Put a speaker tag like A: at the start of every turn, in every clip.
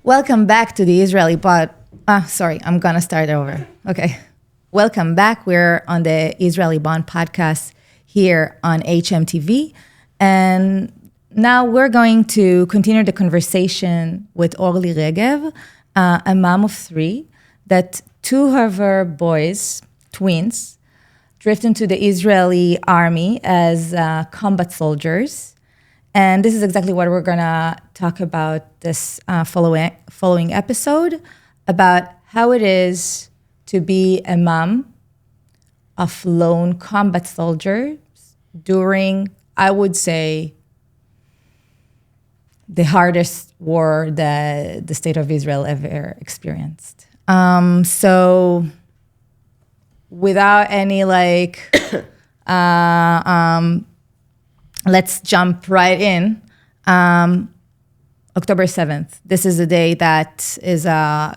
A: Welcome back to the Israeli pod. Sorry, I'm gonna start over. Okay. Welcome back. We're on the Israeli Bond podcast here on hmTv. And now we're going to continue the conversation with Orly Regev, a mom of three, that two of her boys, twins, drifted into the Israeli army as combat soldiers. And this is exactly what we're gonna talk about this following episode, about how it is to be a mom of lone combat soldiers during, I would say, the hardest war that the state of Israel ever experienced. So without any let's jump right in. October 7th. This is a day that is I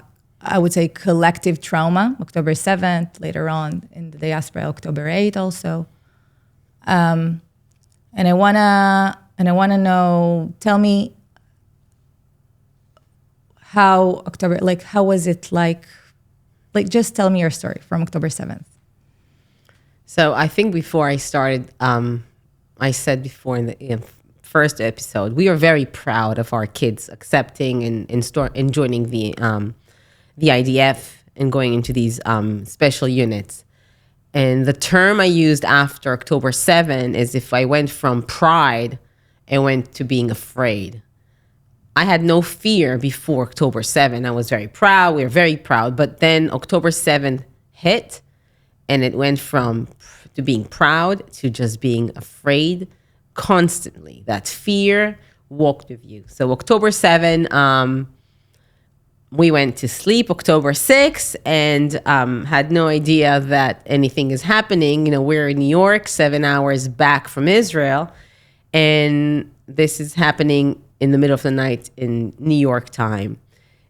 A: would say collective trauma. October 7th, later on in the diaspora, October 8th also. And I wanna know, tell me how October, how was it like just tell me your story from October 7th.
B: So I think before I started, I said before in the first episode, we are very proud of our kids accepting and joining the IDF and going into these special units. And the term I used after October 7 is if I went from pride, I went to being afraid. I had no fear before October 7. I was very proud. We were very proud. But then October 7 hit, and it went from to being proud to just being afraid constantly. That fear walked with you. So October 7, we went to sleep October 6 and had no idea that anything is happening. You know, we're in New York, 7 hours back from Israel. And this is happening in the middle of the night in New York time.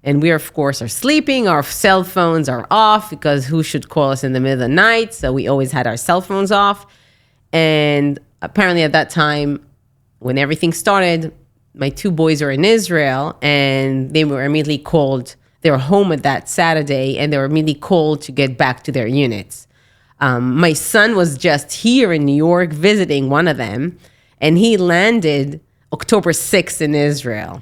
B: And we, of course, are sleeping. Our cell phones are off because who should call us in the middle of the night? So we always had our cell phones off. And apparently at that time, when everything started, my two boys are in Israel and they were immediately called. They were home at that Saturday and they were immediately called to get back to their units. My son was just here in New York visiting one of them, and he landed October 6th in Israel.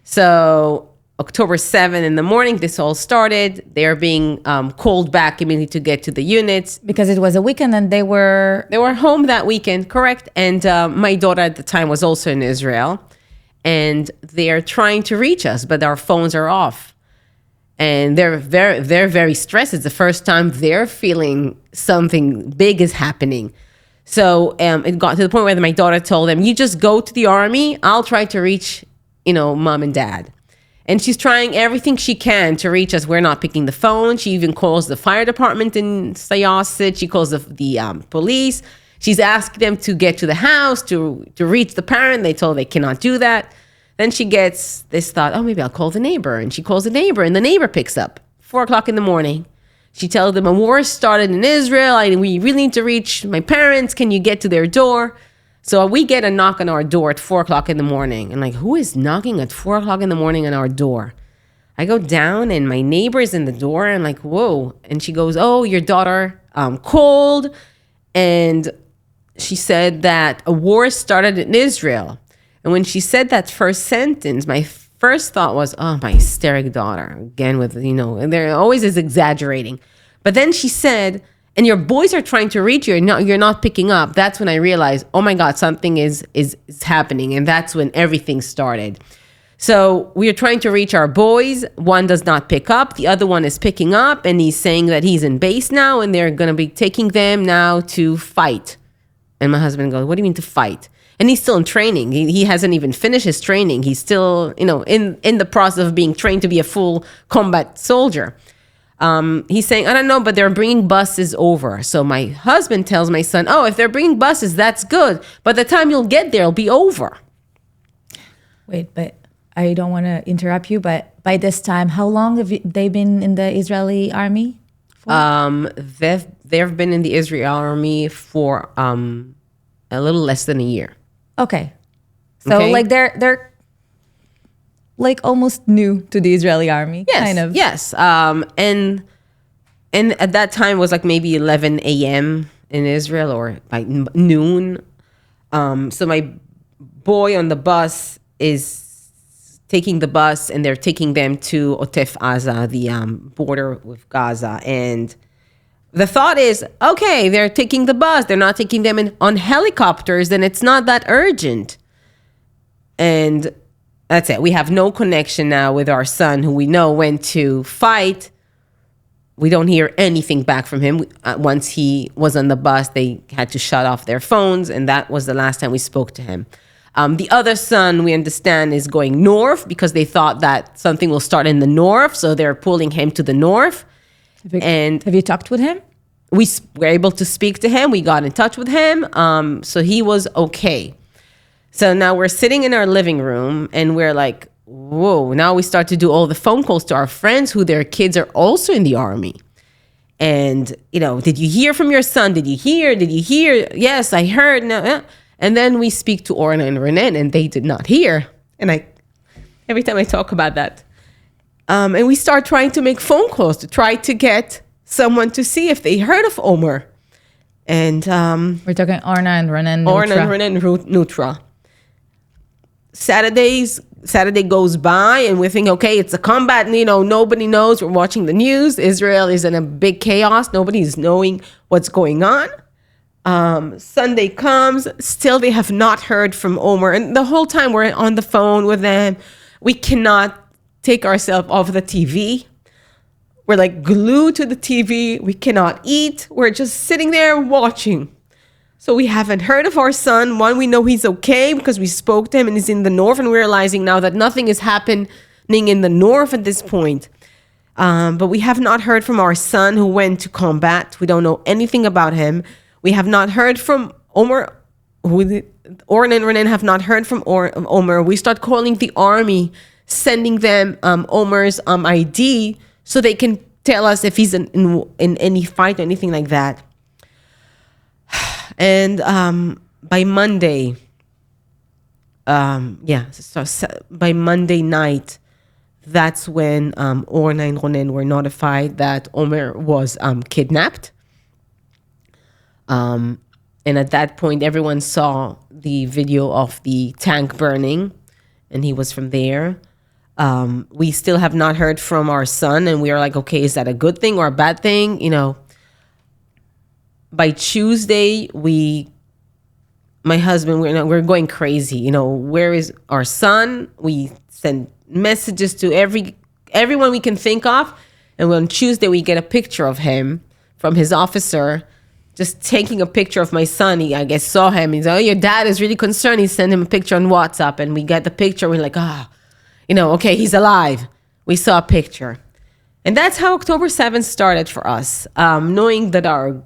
B: So October 7 in the morning, this all started. They're being called back immediately to get to the units.
A: Because it was a weekend and they were
B: home that weekend, correct? And my daughter at the time was also in Israel. And they're trying to reach us, but our phones are off. And they're very stressed. It's the first time they're feeling something big is happening. So it got to the point where my daughter told them, you just go to the army. I'll try to reach, mom and dad. And she's trying everything she can to reach us. We're not picking the phone. She even calls the fire department in Sayasset. She calls the police. She's asking them to get to the house to reach the parent. They told her they cannot do that. Then she gets this thought, oh, maybe I'll call the neighbor. And she calls the neighbor, and the neighbor picks up 4:00 in the morning. She tells them a war started in Israel. We really need to reach my parents. Can you get to their door? So we get a knock on our door at 4:00 in the morning. And who is knocking at 4:00 in the morning on our door? I go down and my neighbor's in the door and whoa. And she goes, oh, your daughter called. And she said that a war started in Israel. And when she said that first sentence, my first thought was, oh, my hysteric daughter. Again, and there always is exaggerating. But then she said, and your boys are trying to reach you, you're not picking up. That's when I realized, oh my God, something is happening. And that's when everything started. So we are trying to reach our boys. One does not pick up. The other one is picking up. And he's saying that he's in base now. And they're going to be taking them now to fight. And my husband goes, what do you mean to fight? And he's still in training. He hasn't even finished his training. He's still, in the process of being trained to be a full combat soldier. He's saying, I don't know, but they're bringing buses over. So my husband tells my son, oh, if they're bringing buses, that's good. By the time you'll get there, it'll be over.
A: Wait, but I don't want to interrupt you, but by this time, how long have they been in the Israeli army for?
B: They've been in the Israeli army for a little less than a year.
A: Okay. So they're like almost new to the Israeli army,
B: Yes,
A: kind of.
B: yes. And at that time it was like maybe 11 a.m. in Israel or by noon. So my boy on the bus is taking the bus, and they're taking them to Otef Aza, the border with Gaza. And the thought is, okay, they're taking the bus. They're not taking them on helicopters, then it's not that urgent. And that's it. We have no connection now with our son, who we know went to fight. We don't hear anything back from him. Once he was on the bus, they had to shut off their phones, and that was the last time we spoke to him. The other son, we understand, is going north because they thought that something will start in the north, so they're pulling him to the north.
A: Have you talked with him?
B: We were able to speak to him. We got in touch with him, so he was okay. So now we're sitting in our living room, and we're like, whoa, now we start to do all the phone calls to our friends who their kids are also in the army. And, did you hear from your son? Did you hear? Yes, I heard. No. And then we speak to Orna and Renan, and they did not hear. And every time I talk about that, and we start trying to make phone calls to try to get someone to see if they heard of Omer. And
A: we're talking Orna and Renan Nutra.
B: Orna and Renan Nutra. Saturday goes by, and we think, okay, it's a combat. Nobody knows. We're watching the news. Israel is in a big chaos. Nobody's knowing what's going on. Sunday comes, still they have not heard from Omer. And the whole time we're on the phone with them, we cannot take ourselves off the TV. We're like glued to the TV. We cannot eat. We're just sitting there watching. So we haven't heard of our son. One, we know he's okay because we spoke to him and he's in the north, and we're realizing now that nothing is happening in the north at this point. But we have not heard from our son who went to combat. We don't know anything about him. We have not heard from Omer. Orna and Renan have not heard from Omer. We start calling the army, sending them Omer's ID so they can tell us if he's in any fight or anything like that. And by Monday, by Monday night, that's when Orna and Renan were notified that Omer was kidnapped. And at that point, everyone saw the video of the tank burning, and he was from there. We still have not heard from our son, and we are like, okay, is that a good thing or a bad thing? By Tuesday, my husband, we're going crazy. Where is our son? We send messages to everyone we can think of, and on Tuesday we get a picture of him from his officer, just taking a picture of my son. He, I guess, saw him. He's like, oh, your dad is really concerned. He sent him a picture on WhatsApp, and we get the picture. We're like, okay, he's alive. We saw a picture. And that's how October 7th started for us, knowing that our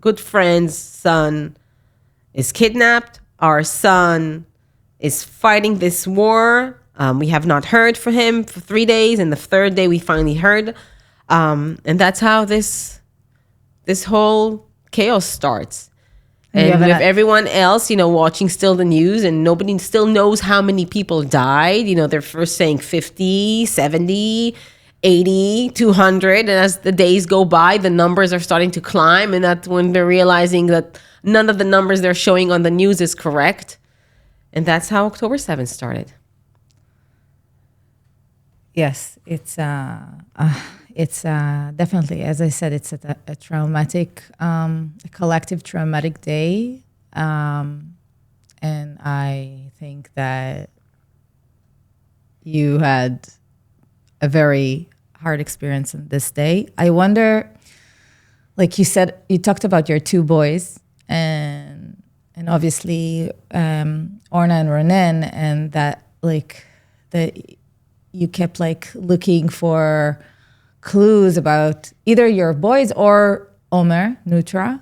B: good friend's son is kidnapped. Our son is fighting this war. We have not heard from him for 3 days, and the third day we finally heard. And that's how this whole chaos starts. And with everyone else, watching still the news, and nobody still knows how many people died. They're first saying 50, 70, 80, 200. And as the days go by, the numbers are starting to climb. And that's when they're realizing that none of the numbers they're showing on the news is correct. And that's how October 7th started.
A: Yes, it's definitely, as I said, it's a traumatic, a collective traumatic day. And I think that you had a very hard experience on this day. I wonder, like you said, you talked about your two boys, and obviously Orna and Renan, and that you kept looking for clues about either your boys or Omer, Nutra.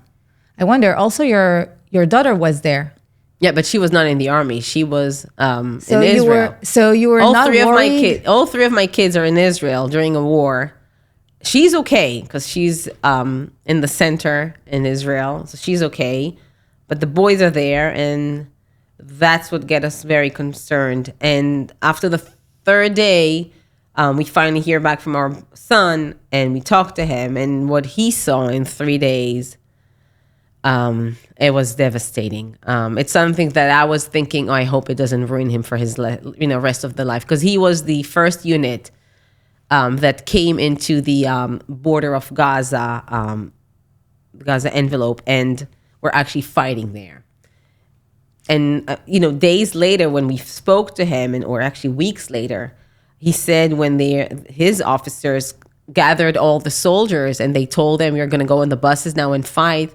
A: I wonder, also your daughter was there.
B: Yeah, but she was not in the army. She was in Israel.
A: You were not worried?
B: All three of my kids are in Israel during a war. She's okay because she's in the center in Israel. So she's okay. But the boys are there, and that's what get us very concerned. And after the third day, we finally hear back from our son, and we talk to him, and what he saw in 3 days, it was devastating. It's something that I was thinking, I hope it doesn't ruin him for his rest of the life, because he was the first unit that came into the border of Gaza envelope, and we're actually fighting there. And days later, when we spoke to him, or actually weeks later, he said when his officers gathered all the soldiers and they told them, you're going to go on the buses now and fight.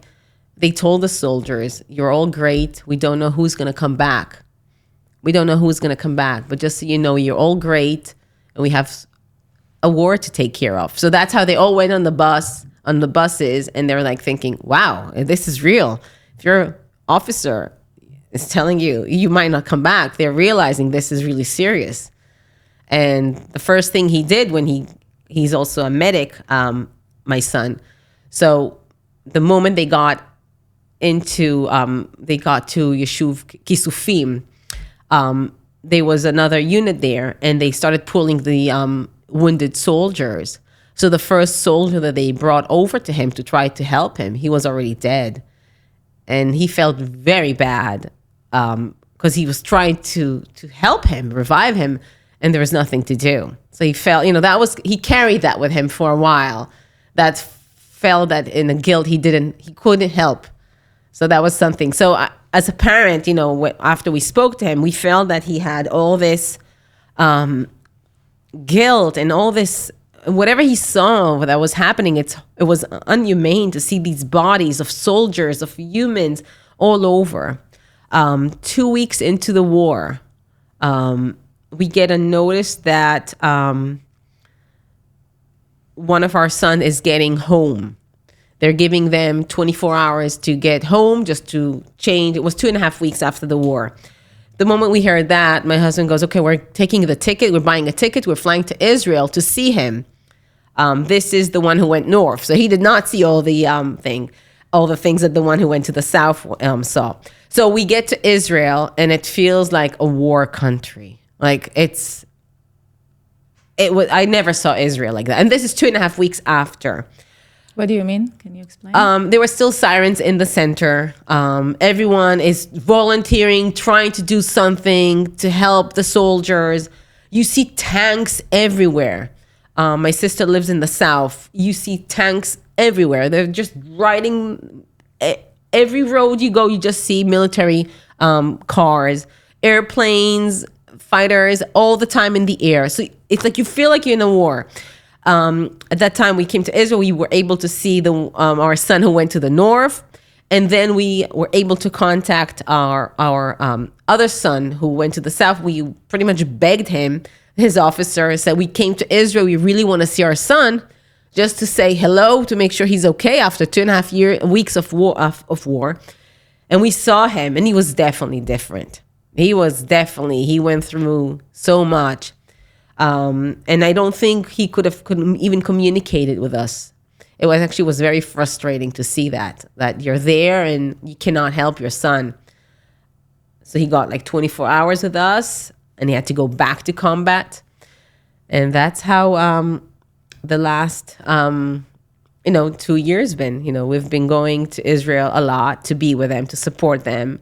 B: They told the soldiers, you're all great. We don't know who's going to come back. We don't know who's going to come back. But just so you know, you're all great. And we have a war to take care of. So that's how they all went on the buses. And they're like thinking, wow, this is real. If your officer is telling you might not come back, they're realizing this is really serious. And the first thing he did, when he's also a medic, my son. So the moment they got to Yeshuv Kisufim, there was another unit there, and they started pulling the wounded soldiers. So the first soldier that they brought over to him to try to help him, he was already dead. And he felt very bad because he was trying to help him, revive him, and there was nothing to do. So he felt, he carried that with him for a while. That felt that in the guilt he couldn't help. So that was something. So as a parent, after we spoke to him, we felt that he had all this guilt and all this, whatever he saw that was happening, it was inhumane to see these bodies of soldiers, of humans all over. 2 weeks into the war, we get a notice that one of our sons is getting home. They're giving them 24 hours to get home, just to change. It was 2.5 weeks after the war. The moment we heard that, my husband goes, okay, we're taking the ticket. We're buying a ticket. We're flying to Israel to see him. This is the one who went north. So he did not see all the things that the one who went to the south saw. So we get to Israel, and it feels like a war country. Like I never saw Israel like that. And this is 2.5 weeks after.
A: What do you mean? Can you explain?
B: There were still sirens in the center. Everyone is volunteering, trying to do something to help the soldiers. You see tanks everywhere. My sister lives in the south. You see tanks everywhere. They're just riding. Every road you go, you just see military cars, airplanes, fighters all the time in the air. So it's like you feel like you're in a war. At that time we came to Israel, we were able to see our son who went to the north, and then we were able to contact our other son who went to the south. We pretty much begged him, his officer said, we came to Israel, we really want to see our son, just to say hello, to make sure he's okay after 2.5 weeks of war. And we saw him, and he was definitely different. He went through so much. And I don't think he couldn't even communicate it with us. It was very frustrating to see that you're there and you cannot help your son. So he got like 24 hours with us, and he had to go back to combat. And that's how the last 2 years been. We've been going to Israel a lot to be with them, to support them.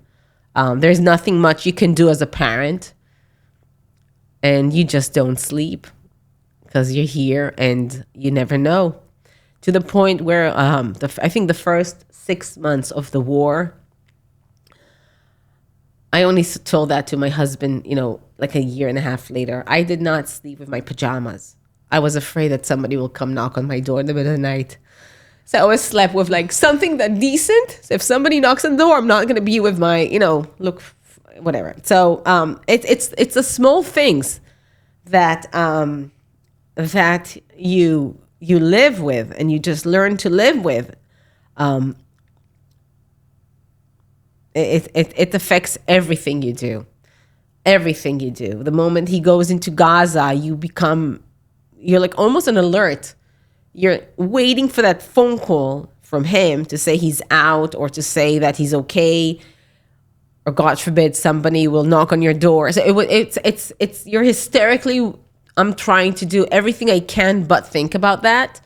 B: There's nothing much you can do as a parent. And you just don't sleep because you're here and you never know. To the point where I think the first 6 months of the war, I only told that to my husband, like a year and a half later. I did not sleep with my pajamas. I was afraid that somebody will come knock on my door in the middle of the night. So I always slept with like something that decent. So if somebody knocks on the door, I'm not going to be with my, whatever. So it's the small things that you live with, and you just learn to live with. It affects everything you do. Everything you do. The moment he goes into Gaza, you're like almost on alert. You're waiting for that phone call from him to say he's out, or to say that he's okay, or God forbid somebody will knock on your door. So you're hysterically I'm trying to do everything I can but think about that.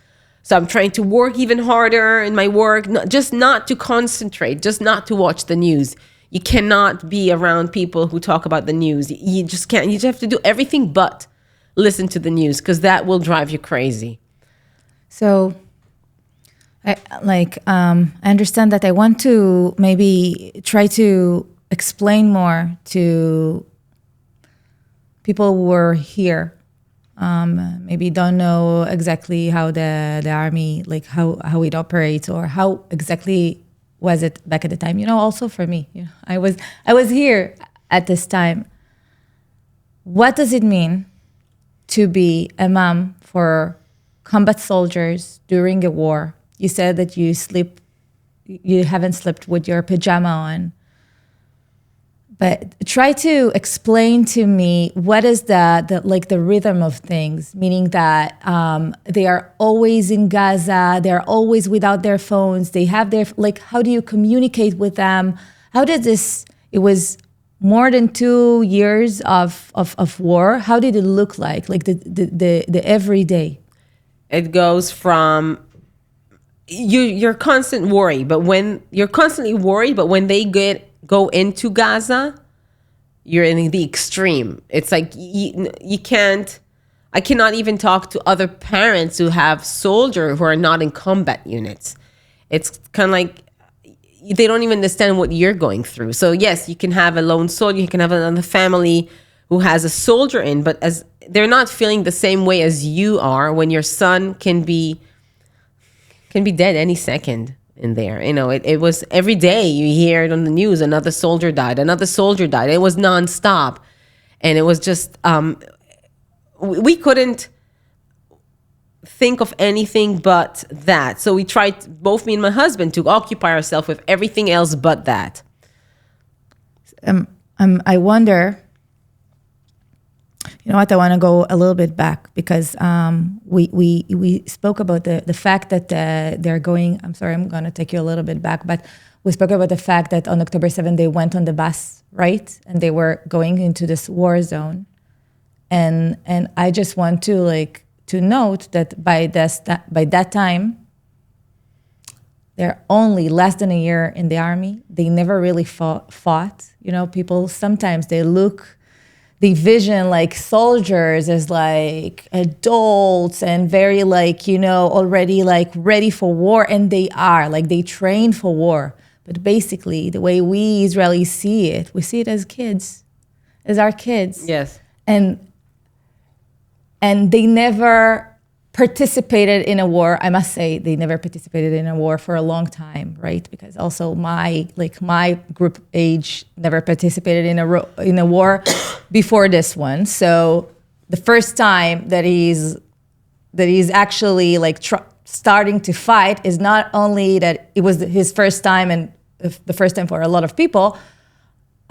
B: So I'm trying to work even harder in my work, just not to concentrate, just not to watch the news. You cannot be around people who talk about the news. You just can't. You just have to do everything but listen to the news, because that will drive you crazy.
A: So, I understand that I want to maybe try to explain more to people who are here. Maybe don't know exactly how the army, like how it operates, or how exactly was it back at the time. Also for me, I was here at this time. What does it mean to be a mom for combat soldiers during a war? You said that you haven't slept with your pajama on. But try to explain to me what is the rhythm of things, meaning that they are always in Gaza, they're always without their phones, they have their, how do you communicate with them? How did this, it was more than 2 years of war. How did it look like the everyday?
B: It goes from, you're constant worry, but when you're constantly worried, but when they go into Gaza, you're in the extreme. It's like you can't, I cannot even talk to other parents who have soldiers who are not in combat units. It's kind of like they don't even understand what you're going through. So yes, you can have a lone soldier, you can have another family who has a soldier in, but as they're not feeling the same way as you are when your son can be dead any second in there. It was every day you hear it on the news, another soldier died. It was nonstop. And it was just, we couldn't think of anything but that. So we tried, both me and my husband, to occupy ourselves with everything else but that.
A: I wonder, you know what, I want to go a little bit back, because we spoke about the fact that they're going, I'm sorry, I'm going to take you a little bit back, but we spoke about the fact that on October 7th, they went on the bus, right? And they were going into this war zone. And I just want to note that by that time, they're only less than a year in the army. They never really fought. People sometimes they vision soldiers as adults and very already ready for war, and they are they train for war. But basically, the way we Israelis see it, we see it as kids, as our kids.
B: Yes.
A: And they never participated in a war. I must say, they never participated in a war for a long time, right? Because also my group age never participated in a war before this one. So the first time that he's actually starting to fight is not only that it was his first time, and the first time for a lot of people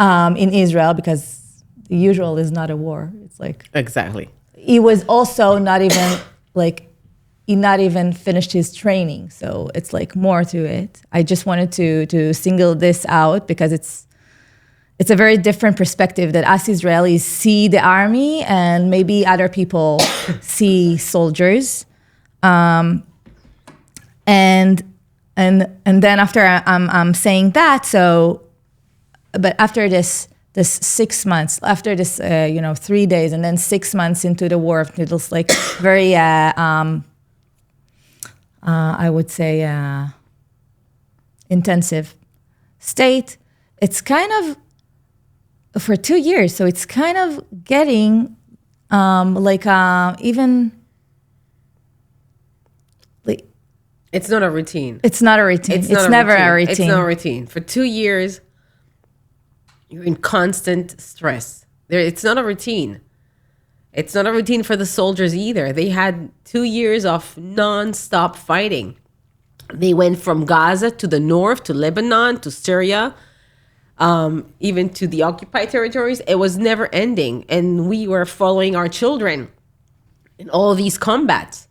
A: in Israel, because the usual is not a war. It's
B: exactly.
A: He was also not even he not even finished his training. So it's more to it. I just wanted to single this out because it's a very different perspective that us Israelis see the army and maybe other people see soldiers. And then after I'm saying that, but after this 6 months, after this 3 days, and then 6 months into the war, it was very I would say intensive state. It's kind of for 2 years, so it's kind of getting even.
B: It's not a routine.
A: It's not a routine. It's never a routine.
B: It's not a routine. For 2 years, you're in constant stress. It's not a routine. It's not a routine for the soldiers either. They had 2 years of non-stop fighting. They went from Gaza to the north, to Lebanon, to Syria, even to the occupied territories. It was never ending. And we were following our children in all these combats.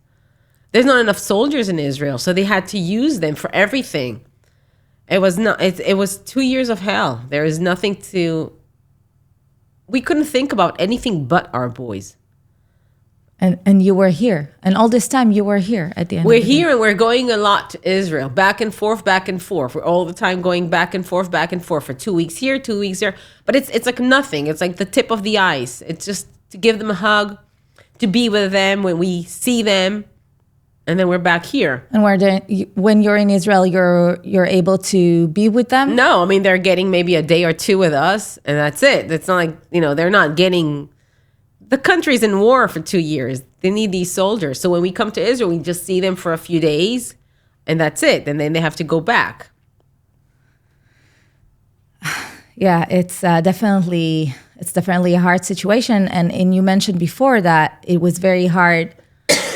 B: There's not enough soldiers in Israel, so they had to use them for everything. It was 2 years of hell. There is nothing we couldn't think about anything but our boys.
A: And you were here. And all this time you were here at the end
B: We're
A: of the
B: here and we're going a lot to Israel, back and forth, back and forth. We're all the time going back and forth for 2 weeks here, 2 weeks there. But it's like nothing. It's like the tip of the ice. It's just to give them a hug, to be with them when we see them, and then we're back here.
A: And when you're in Israel, you're able to be with them?
B: No, I mean, they're getting maybe a day or two with us, and that's it. It's not like, they're not getting... The country's in war for 2 years. They need these soldiers. So when we come to Israel, we just see them for a few days, and that's it. And then they have to go back.
A: Yeah, it's definitely a hard situation. And you mentioned before that it was very hard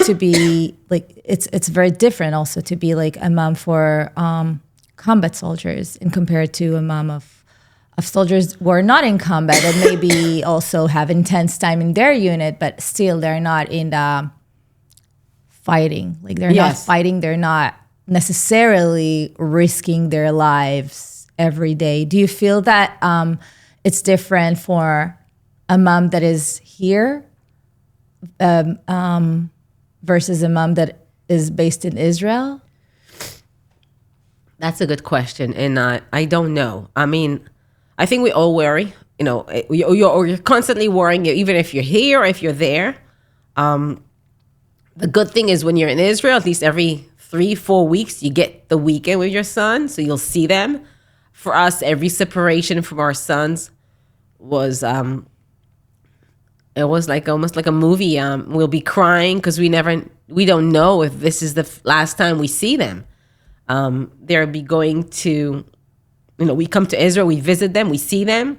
A: to be like, it's very different also to be like a mom for combat soldiers and compared to a mom of soldiers who are not in combat and maybe also have intense time in their unit, but still they're not in the fighting. Like they're not fighting. They're not necessarily risking their lives every day. Do you feel that it's different for a mom that is here versus a mom that is based in Israel?
B: That's a good question. And I don't know. I mean, I think we all worry. You're constantly worrying, even if you're here or if you're there. The good thing is when you're in Israel, at least every 3-4 weeks, you get the weekend with your son, so you'll see them. For us, every separation from our sons was it was like almost like a movie. We'll be crying because we don't know if this is the last time we see them. They'll be going to. We come to Israel, we visit them, we see them.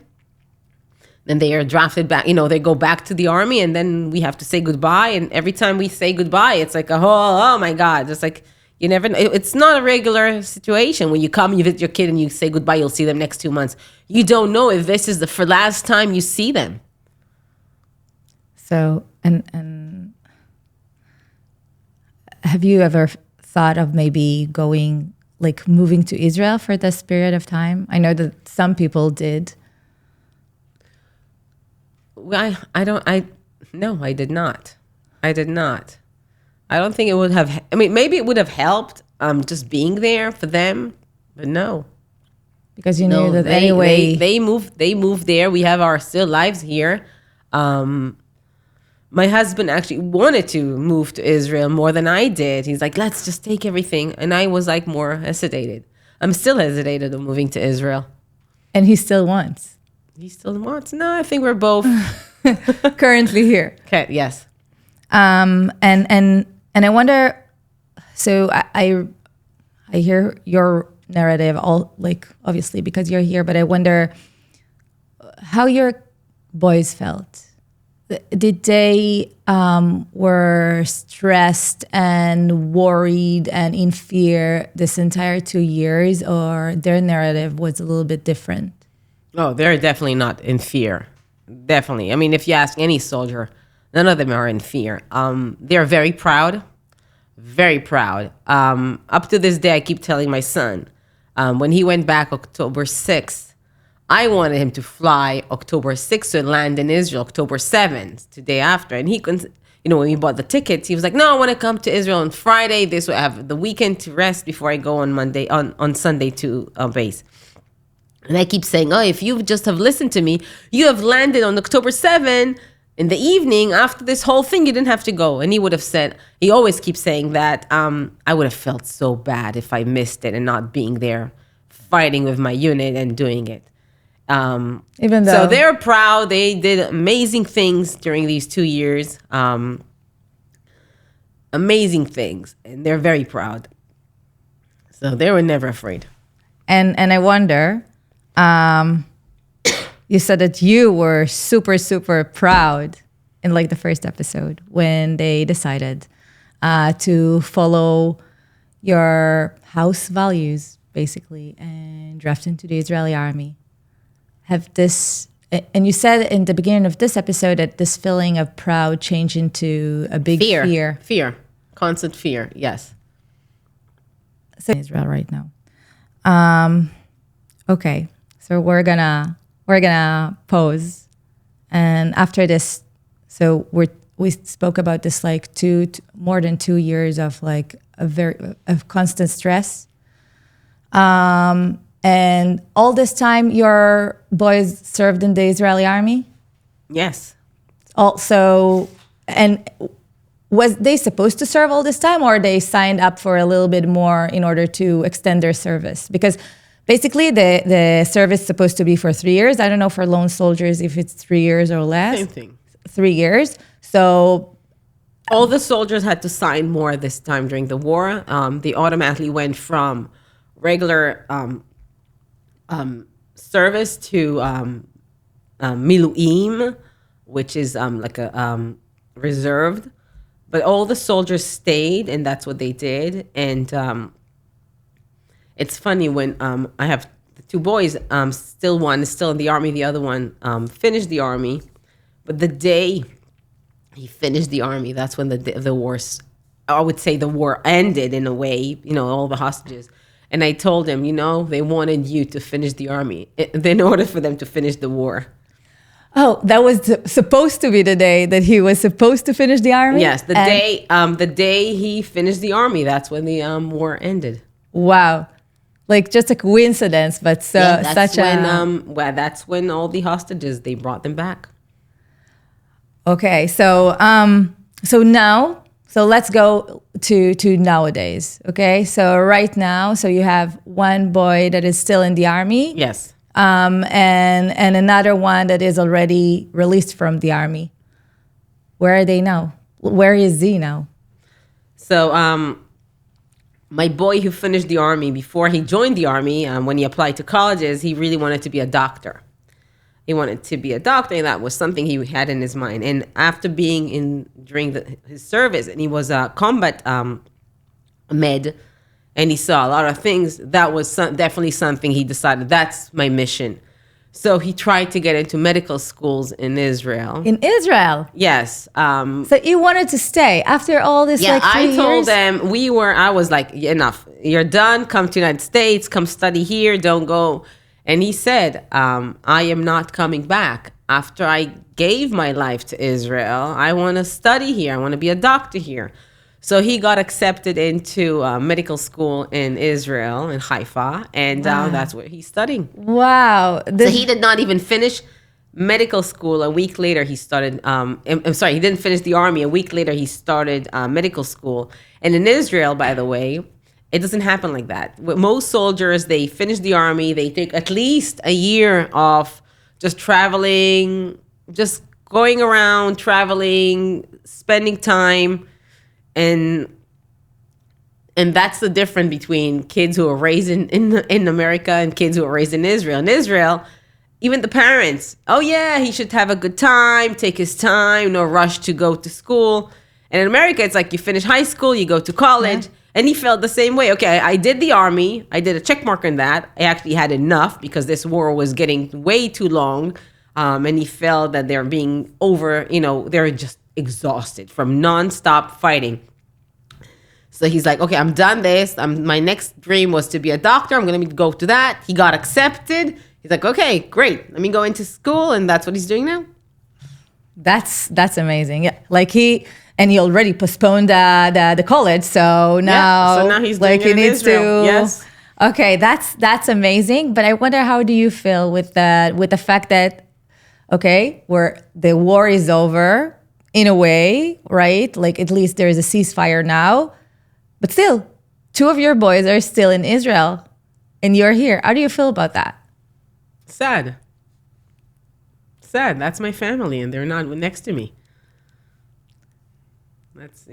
B: Then they are drafted back. They go back to the army, and then we have to say goodbye. And every time we say goodbye, it's like oh my God. It's like you never know. It's not a regular situation. When you come, you visit your kid, and you say goodbye, you'll see them next 2 months. You don't know if this is the last time you see them.
A: So, and have you ever thought of maybe moving to Israel for this period of time? I know that some people did.
B: No, I did not. I don't think it would have, maybe it would have helped just being there for them, but no.
A: Because you knew that anyway.
B: They moved there. We have our still lives here. My husband actually wanted to move to Israel more than I did. He's like, let's just take everything. And I was like more hesitated. I'm still hesitated of moving to Israel.
A: And he still wants.
B: No, I think we're both
A: currently here.
B: Okay, yes.
A: And I wonder, so I hear your narrative obviously because you're here, but I wonder how your boys felt. Did they were stressed and worried and in fear this entire 2 years, or their narrative was a little bit different?
B: Oh, they're definitely not in fear. Definitely. If you ask any soldier, none of them are in fear. They're very proud. Very proud. Up to this day, I keep telling my son, when he went back October 6th, I wanted him to fly October 6th to land in Israel October 7th, the day after. And he couldn't, when we bought the tickets, he was like, no, I want to come to Israel on Friday. This way I have the weekend to rest before I go on Sunday to base. And I keep saying, if you just have listened to me, you have landed on October 7th in the evening after this whole thing, you didn't have to go. And he would have said, he always keeps saying that, I would have felt so bad if I missed it and not being there, fighting with my unit and doing it.
A: Even though,
B: so they're proud. They did amazing things during these 2 years. Amazing things. And they're very proud. So they were never afraid.
A: And I wonder, you said that you were super, super proud in the first episode when they decided to follow your house values, basically, and draft into the Israeli army. And you said in the beginning of this episode that this feeling of proud changed into a big fear.
B: Fear. Constant fear, yes.
A: So in Israel right now. Okay, so we're gonna pause, and after this, so we spoke about this like more than 2 years of like of constant stress. And all this time, your boys served in the Israeli army?
B: Yes.
A: Also, and was they supposed to serve all this time, or they signed up for a little bit more in order to extend their service? Because basically the service is supposed to be for 3 years. I don't know for lone soldiers if it's 3 years or less.
B: Same thing.
A: 3 years. So
B: all the soldiers had to sign more this time during the war. They automatically went from regular service to miluim, which is like a reserved. But all the soldiers stayed, and that's what they did. And it's funny when I have the two boys, still one is still in the army, the other one finished the army. But the day he finished the army, that's when the war, I would say the war ended in a way, all the hostages. And I told him, they wanted you to finish the army in order for them to finish the war.
A: Oh, that was supposed to be the day that he was supposed to finish the army?
B: Yes, the day he finished the army, that's when the war ended.
A: Wow. Like just a coincidence, but that's
B: when all the hostages, they brought them back.
A: Okay, so let's go to nowadays. Okay, so right now, so you have one boy that is still in the army.
B: Yes.
A: And another one that is already released from the army. Where are they now? Where is he now?
B: So my boy who finished the army, before he joined the army, when he applied to colleges, he really wanted to be a doctor. He wanted to be a doctor, and that was something he had in his mind. And after being during his service, and he was a combat med, and he saw a lot of things, that was definitely something he decided, that's my mission. So he tried to get into medical schools in Israel.
A: In Israel?
B: Yes.
A: So he wanted to stay after all this,
B: yeah,
A: like 3 years?
B: I told them, I was like, enough. You're done. Come to the United States. Come study here. Don't go. And he said, I am not coming back. After I gave my life to Israel, I want to study here. I want to be a doctor here. So he got accepted into medical school in Israel, in Haifa, and that's where he's studying.
A: Wow.
B: So he did not even finish medical school. A week later, he started, I'm sorry, he didn't finish the army. A week later, he started medical school. And in Israel, by the way, it doesn't happen like that. With most soldiers, they finish the army, they take at least a year of just traveling, just going around, traveling, spending time. And that's the difference between kids who are raised in America and kids who are raised in Israel. In Israel, even the parents, oh yeah, he should have a good time, take his time, no rush to go to school. And in America, it's like you finish high school, you go to college. Yeah. And he felt the same way. Okay, I did the army. I did a check mark on that. I actually had enough because this war was getting way too long. And he felt that they're being they're just exhausted from nonstop fighting. So he's like, okay, I'm done this. My next dream was to be a doctor. I'm going to go to that. He got accepted. He's like, okay, great. Let me go into school. And that's what he's doing now.
A: That's amazing. Yeah, like he already postponed the college. So now
B: he's doing it in Israel. Yes.
A: Okay, that's amazing. But I wonder, how do you feel with the fact that, okay, where the war is over in a way, right? Like at least there is a ceasefire now, but still, 2 of your boys are still in Israel, and you're here. How do you feel about that?
B: Sad. That's my family, and they're not next to me. That's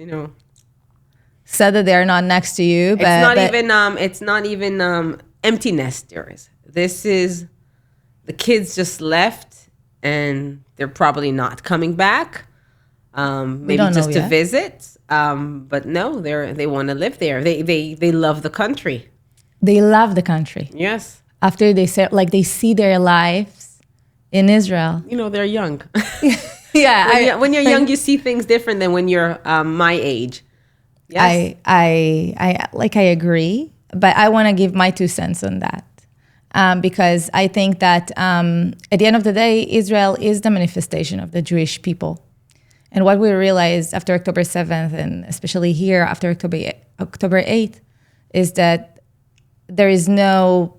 A: Sad that they're not next to you, but
B: it's not even empty nesters. This is the kids just left, and they're probably not coming back. Maybe just to visit. But no, they want to live there. They love the country.
A: They love the country.
B: Yes.
A: After they see their lives in Israel.
B: They're young.
A: Yeah.
B: When you're young, you see things different than when you're my age. Yes.
A: I agree, but I want to give my 2 cents on that. Because I think that at the end of the day, Israel is the manifestation of the Jewish people. And what we realized after October 7th, and especially here after October 8th, is that there is no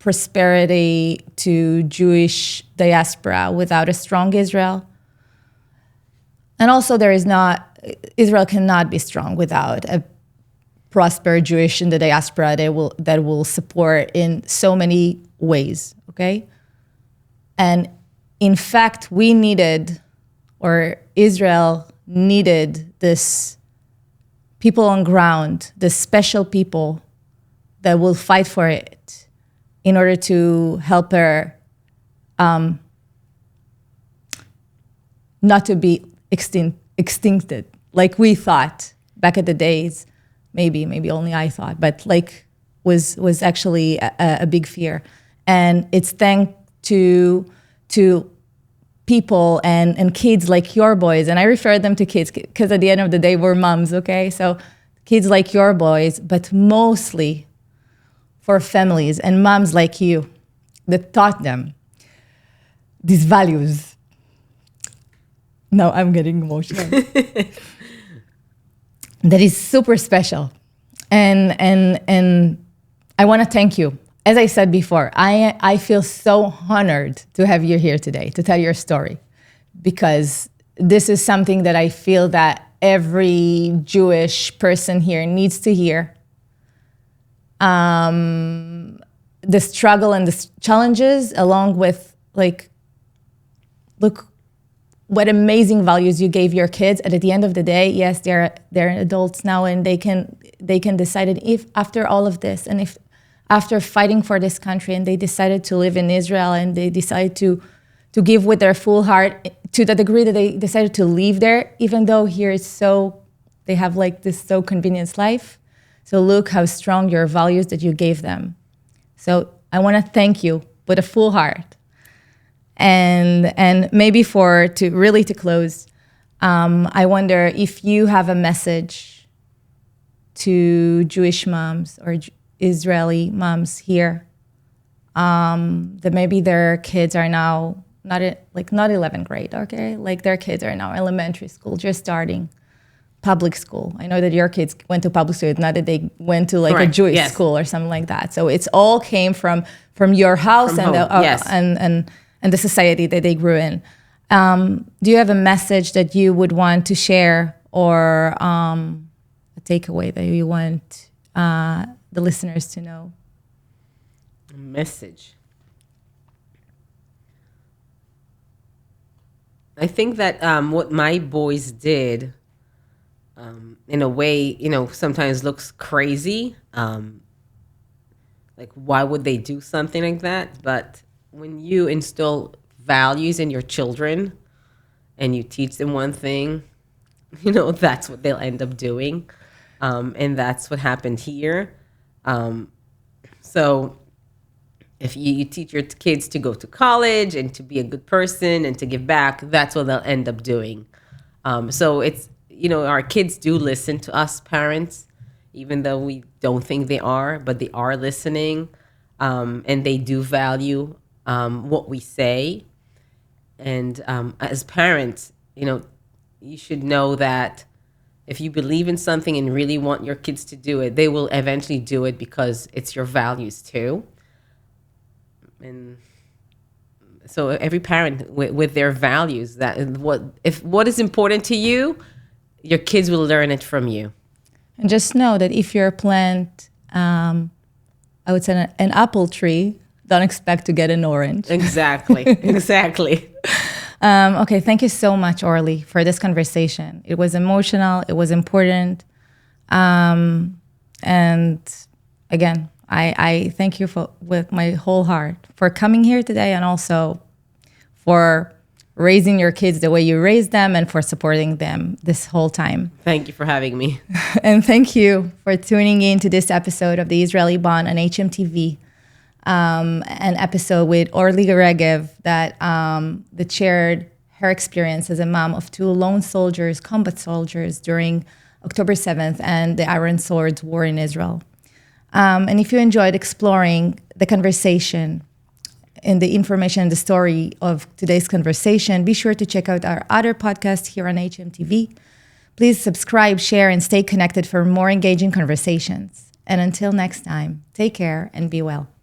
A: prosperity to Jewish diaspora without a strong Israel. And also Israel cannot be strong without a prosper Jewish in the diaspora that will support in so many ways, okay? And in fact, Israel needed this people on ground, this special people that will fight for it in order to help her not to be extincted, like we thought back at the days. Maybe only I thought, but like was actually a big fear. And it's thanks to people and kids like your boys, and I refer them to kids because at the end of the day we're moms, okay? So kids like your boys, but mostly for families and moms like you that taught them these values. No, I'm getting emotional. That is super special. And I want to thank you. As I said before, I feel so honored to have you here today to tell your story, because this is something that I feel that every Jewish person here needs to hear. The struggle and the challenges, along with look what amazing values you gave your kids. And at the end of the day, yes, they're adults now, and they can decide if after all of this, and if after fighting for this country, and they decided to live in Israel, and they decided to give with their full heart to the degree that they decided to live there, even though here is they have this so convenient life. So look how strong your values that you gave them. So I want to thank you with a full heart. And maybe to close, I wonder if you have a message to Jewish moms or Israeli moms here, that maybe their kids are now not 11th grade, okay? Like their kids are now elementary school, just starting public school. I know that your kids went to public school, not that they went to a Jewish school or something like that. So it's all came from your house and the society that they grew in. Do you have a message that you would want to share, or a takeaway that you want the listeners to know?
B: A message. I think that what my boys did, in a way, sometimes looks crazy. Why would they do something like that? But when you instill values in your children and you teach them one thing, that's what they'll end up doing. And that's what happened here. So if you teach your kids to go to college and to be a good person and to give back, that's what they'll end up doing. So it's, our kids do listen to us parents, even though we don't think they are, but they are listening. And they do value what we say. And as parents, you should know that if you believe in something and really want your kids to do it, they will eventually do it because it's your values too. And so every parent with their values, what is important to you, your kids will learn it from you.
A: And just know that if you're a plant, I would say an apple tree, don't expect to get an orange.
B: Exactly.
A: Okay, thank you so much, Orly, for this conversation. It was emotional. It was important. And again, I thank you with my whole heart for coming here today, and also for raising your kids the way you raised them and for supporting them this whole time.
B: Thank you for having me.
A: And thank you for tuning in to this episode of the Israeli Bond on hmTV. An episode with Orly Regev that shared her experience as a mom of two lone soldiers, combat soldiers, during October 7th and the Iron Swords War in Israel. And if you enjoyed exploring the conversation in the information and the story of today's conversation, be sure to check out our other podcast here on hmTV. Please subscribe, share, and stay connected for more engaging conversations. And until next time, take care and be well.